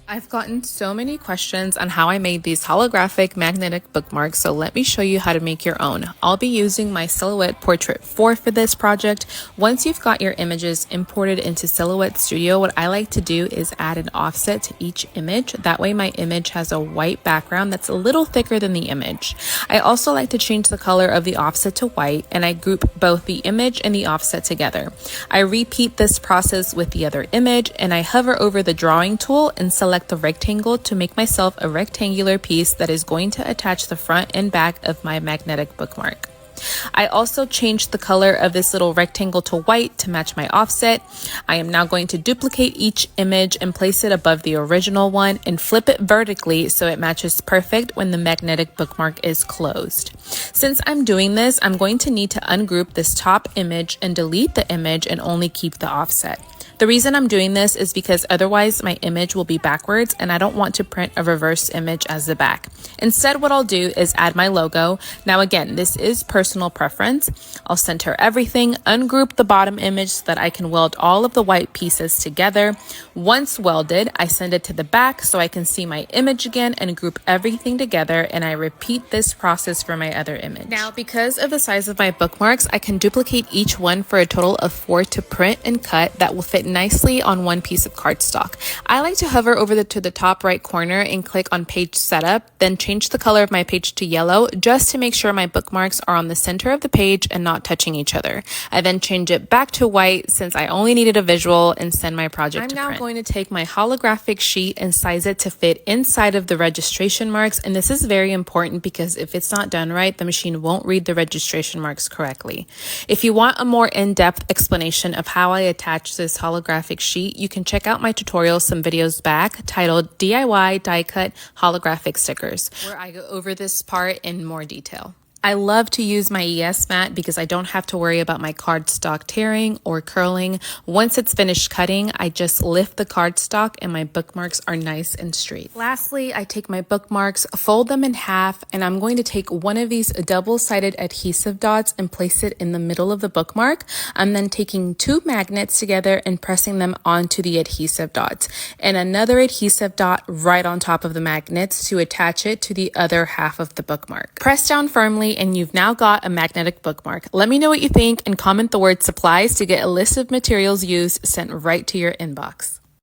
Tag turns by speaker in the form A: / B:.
A: I've gotten so many questions on how I made these holographic magnetic bookmarks, so let me show you how to make your own. I'll be using my Silhouette Portrait 4 for this project. Once you've got your images imported into Silhouette Studio, what I like to do is add an offset to each image. That way my image has a white background that's a little thicker than the image. I also like to change the color of the offset to white, and I group both the image and the offset together. I repeat this process with the other image, and I hover over the drawing tool and select the rectangle to make myself a rectangular piece that is going to attach the front and back of my magnetic bookmark. I also changed the color of this little rectangle to white to match my offset. I am now going to duplicate each image and place it above the original one and flip it vertically so it matches perfect when the magnetic bookmark is closed. Since I'm doing this, I'm going to need to ungroup this top image and delete the image and only keep the offset. The reason I'm doing this is because otherwise my image will be backwards and I don't want to print a reverse image as the back. Instead, what I'll do is add my logo. Now again, this is personal preference. I'll center everything, ungroup the bottom image so that I can weld all of the white pieces together. Once welded, I send it to the back so I can see my image again and group everything together, and I repeat this process for my other image. Now, because of the size of my bookmarks, I can duplicate each one for a total of 4 to print and cut that will fit nicely on one piece of cardstock. I like to hover over to the top right corner and click on page setup, then change the color of my page to yellow just to make sure my bookmarks are on the center of the page and not touching each other. I then change it back to white since I only needed a visual and send my project to print. I'm now going to take my holographic sheet and size it to fit inside of the registration marks, and this is very important because if it's not done right, the machine won't read the registration marks correctly. If you want a more in-depth explanation of how I attach this holographic sheet, you can check out my tutorial some videos back titled DIY Die Cut Holographic Stickers, where I go over this part in more detail. I love to use my ES mat because I don't have to worry about my cardstock tearing or curling. Once it's finished cutting, I just lift the cardstock and my bookmarks are nice and straight. Lastly, I take my bookmarks, fold them in half, and I'm going to take one of these double-sided adhesive dots and place it in the middle of the bookmark. I'm then taking 2 magnets together and pressing them onto the adhesive dots, and another adhesive dot right on top of the magnets to attach it to the other half of the bookmark. Press down firmly and you've now got a magnetic bookmark. Let me know what you think and comment the word supplies to get a list of materials used sent right to your inbox.